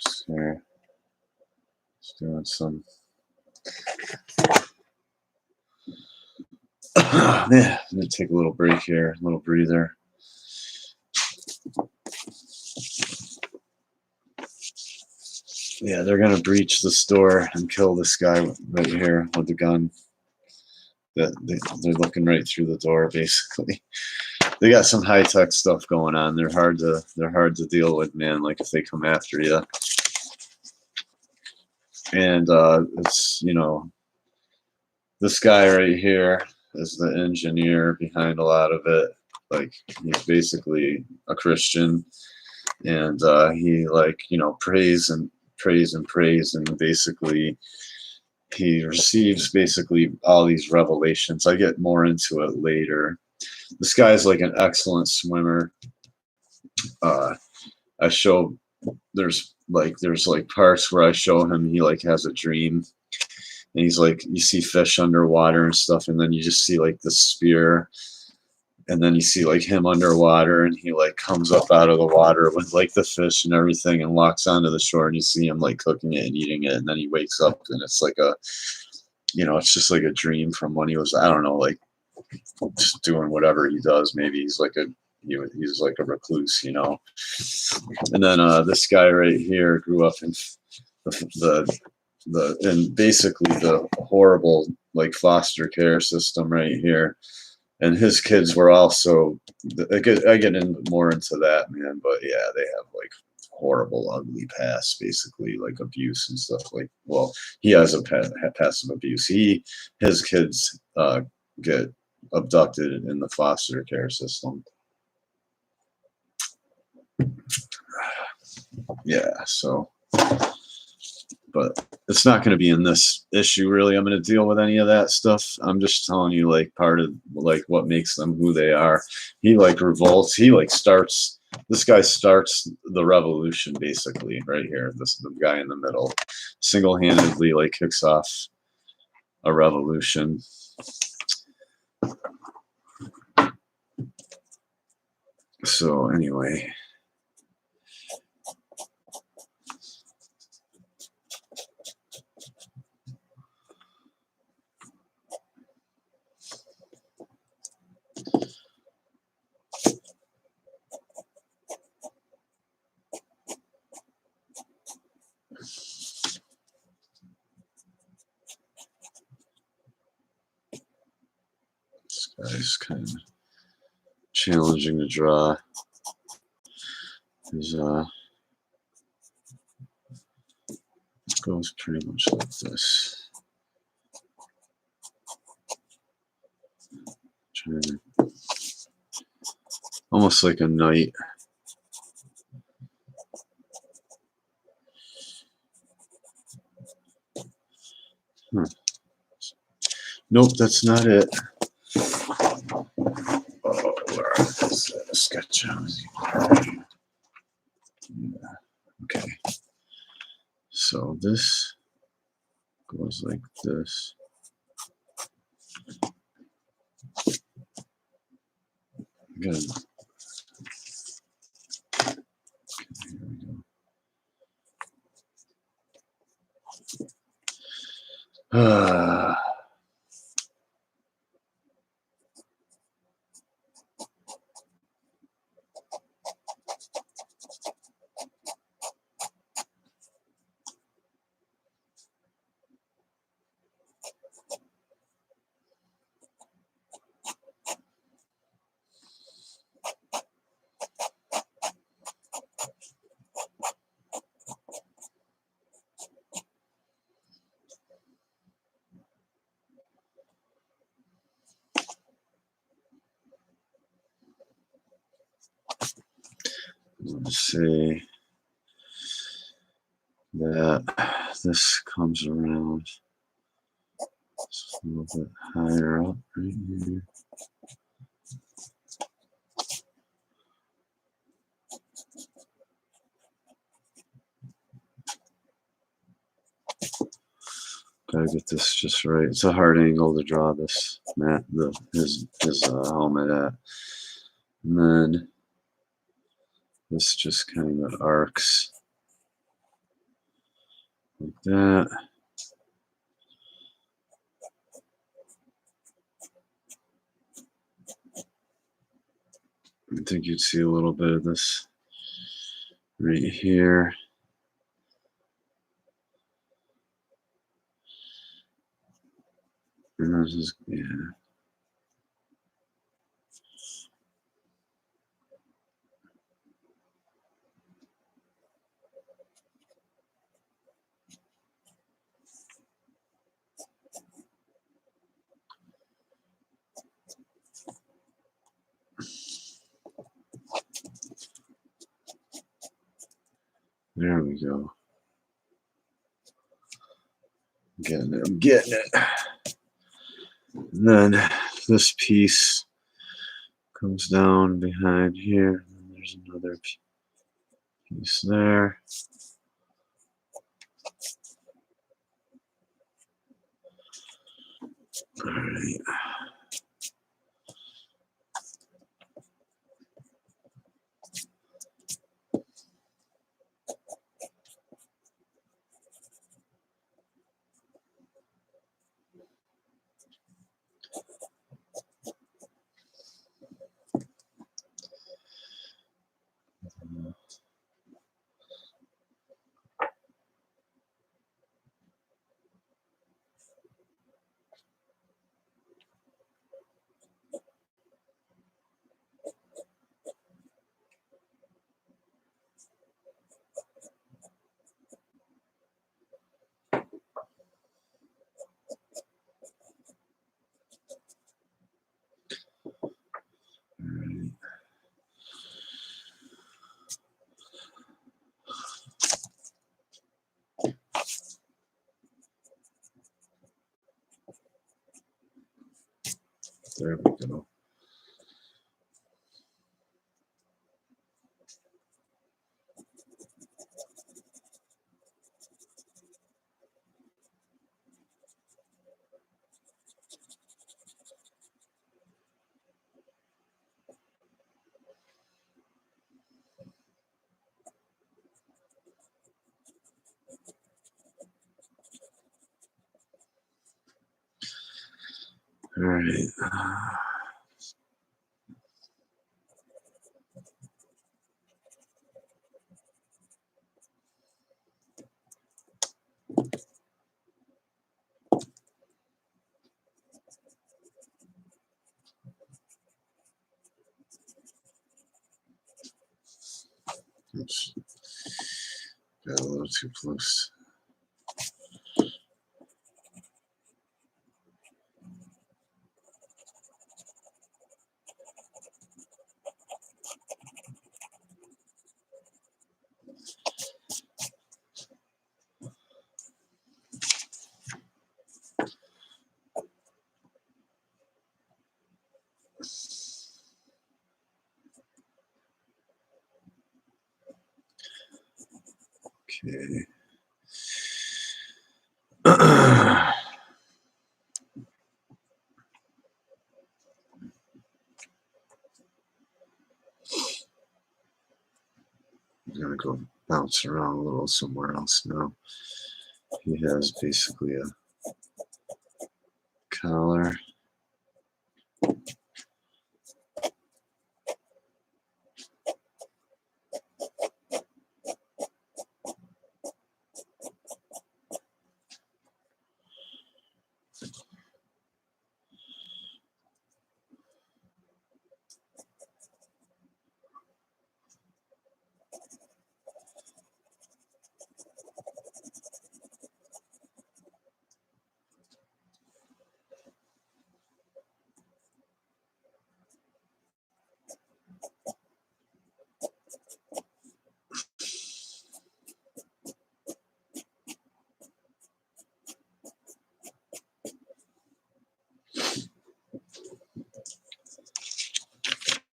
Just here, just doing some. Yeah, I'm gonna take a little break here, a little breather. Yeah, they're gonna breach the store and kill this guy right here with the gun. They're looking right through the door, basically. They got some high tech stuff going on. They're hard to deal with, man. Like if they come after you, and it's, you know, this guy right here is the engineer behind a lot of it. Like he's basically a Christian, and he, like, you know, prays and prays and prays, and basically he receives basically all these revelations. I get more into it later, This guy's like an excellent swimmer. Uh, I show there's like parts where I show him he like has a dream, and he's like you see fish underwater and stuff, and then you just see like the spear, and then you see like him underwater, and he like comes up out of the water with like the fish and everything, and walks onto the shore, and you see him like cooking it and eating it, and then he wakes up, and it's like it's just like a dream from when he was, I don't know, like just doing whatever he does. Maybe he's like a recluse, And then this guy right here grew up in and basically the horrible like foster care system right here, and his kids were also. I get more into that, man, but yeah, they have like horrible, ugly past, basically like abuse and stuff. Like, well, he has a passive abuse. His kids get abducted in the foster care system. Yeah, so, but it's not going to be in this issue, really. I'm going to deal with any of that stuff. I'm just telling you, like, part of, like, what makes them who they are. He, like, revolts. He, like, this guy starts the revolution, basically, right here. The guy in the middle single-handedly, like, kicks off a revolution. So, anyway. This guy's kind of challenging to draw. His goes pretty much like this. Almost like a knight. Huh. Nope, that's not it. Oh, where is that sketch? Yeah. Okay. So this goes like this. Good. Okay, here we go. Let's see that this comes around just a little bit higher up right here. Gotta get this just right. It's a hard angle to draw this his helmet at, and then this just kind of arcs like that. I think you'd see a little bit of this right here. And this is, yeah. There we go. I'm getting it. And then this piece Comes down behind here, and there's another piece there. All right. There we go. All right. Oops. Got a little too close. Okay. I'm gonna go bounce around a little somewhere else now. He has basically a collar.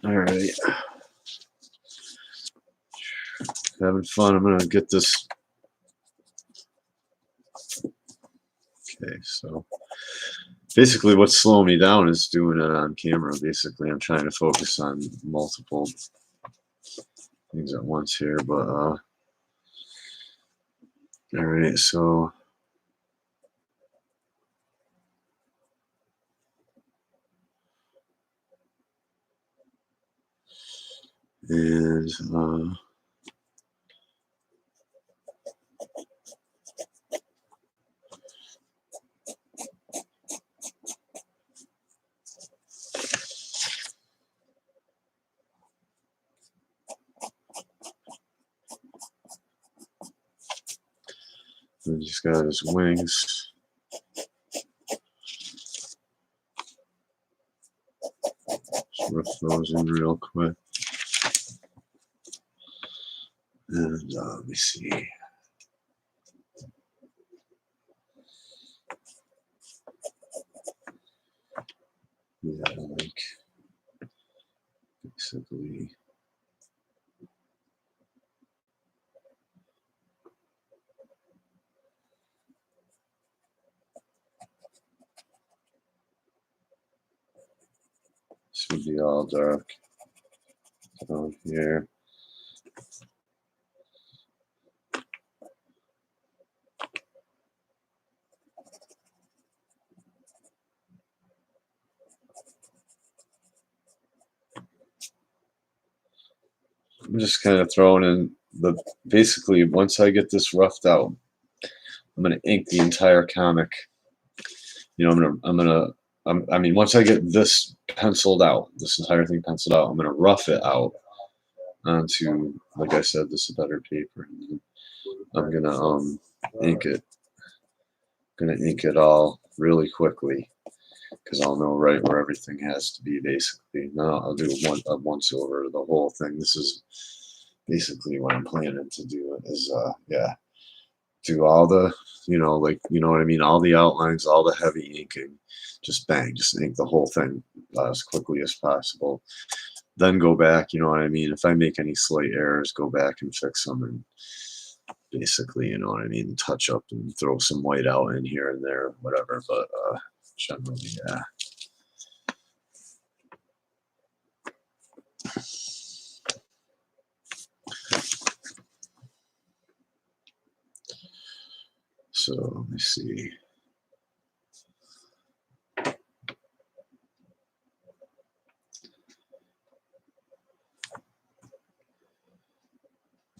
All right. Having fun. I'm gonna get this. Okay, so basically what's slowing me down is doing it on camera. Basically, I'm trying to focus on multiple things at once here, but all right, so and he's got his wings. Just rough those in real quick. And let me see. Yeah, like basically. Should be all dark down here. I'm just kind of throwing in the, basically once I get this roughed out, I'm gonna ink the entire comic. You know, I mean, once I get this penciled out, this entire thing penciled out, I'm gonna rough it out onto, like I said, this is better paper. And I'm gonna ink it. Gonna ink it all really quickly because I'll know right where everything has to be. Basically, now I'll do a once over the whole thing. This is basically what I'm planning to do. Is yeah, do all the, you know, like, you know what I mean, all the outlines, all the heavy inking, just bang, just ink the whole thing as quickly as possible. Then go back, you know what I mean. If I make any slight errors, go back and fix them, and basically, you know what I mean, touch up and throw some white out in here and there, whatever. But generally, yeah. So let me see.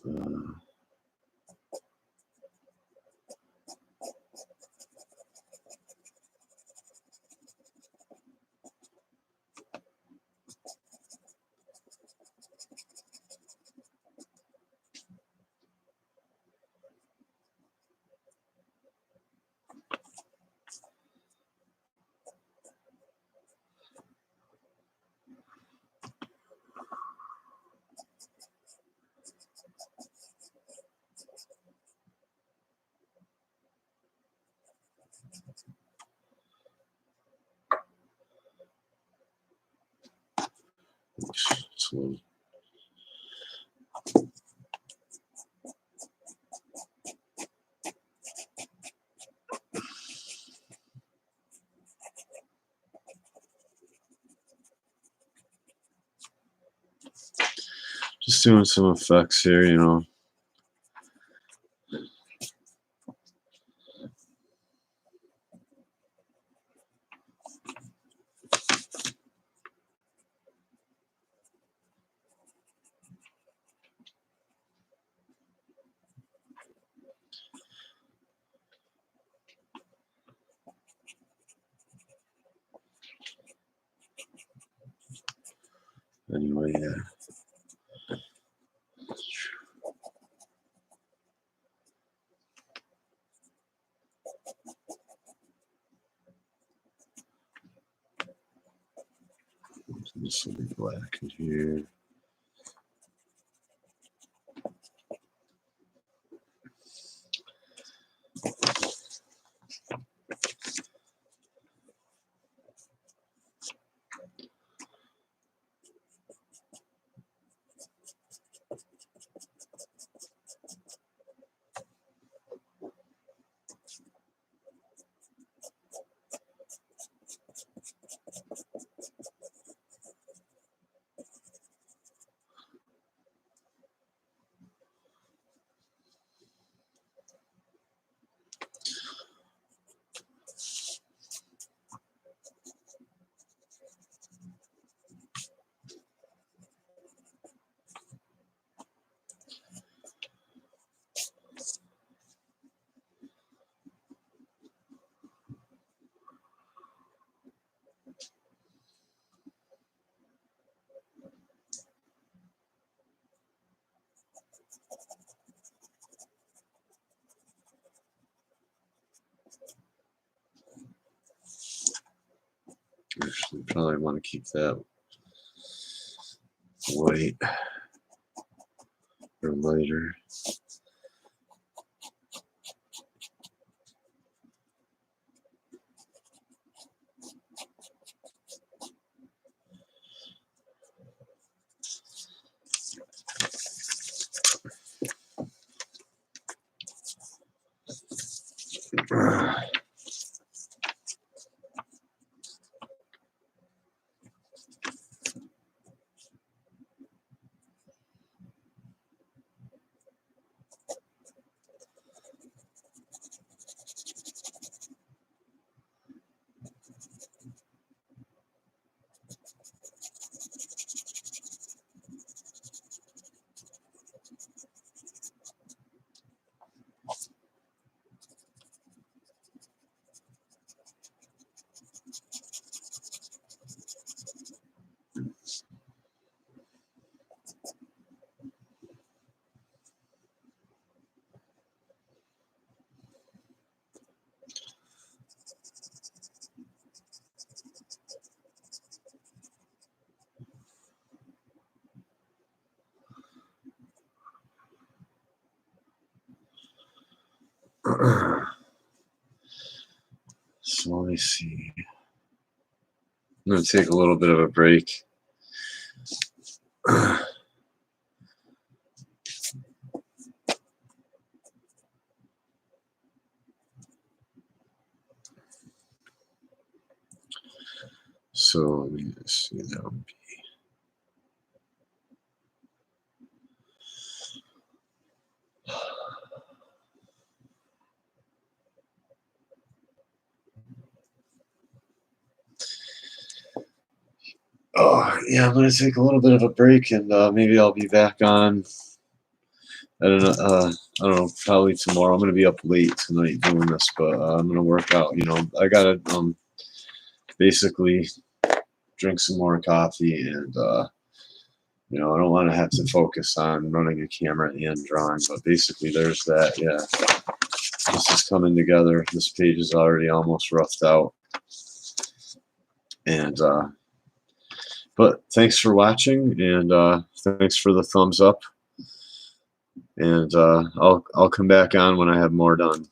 Uh, so just doing some effects here, you know. Anyway, yeah. This will be black in here. Actually, probably want to keep that white or lighter. So let me see. I'm going to take a little bit of a break. So let me see. That would be. Oh, yeah, I'm going to take a little bit of a break, and maybe I'll be back on. I don't know, probably tomorrow. I'm going to be up late tonight doing this, but I'm going to work out. You know, I got to basically drink some more coffee, and you know, I don't want to have to focus on running a camera and drawing, but basically there's that. Yeah, this is coming together. This page is already almost roughed out, and but thanks for watching, and thanks for the thumbs up, and I'll come back on when I have more done.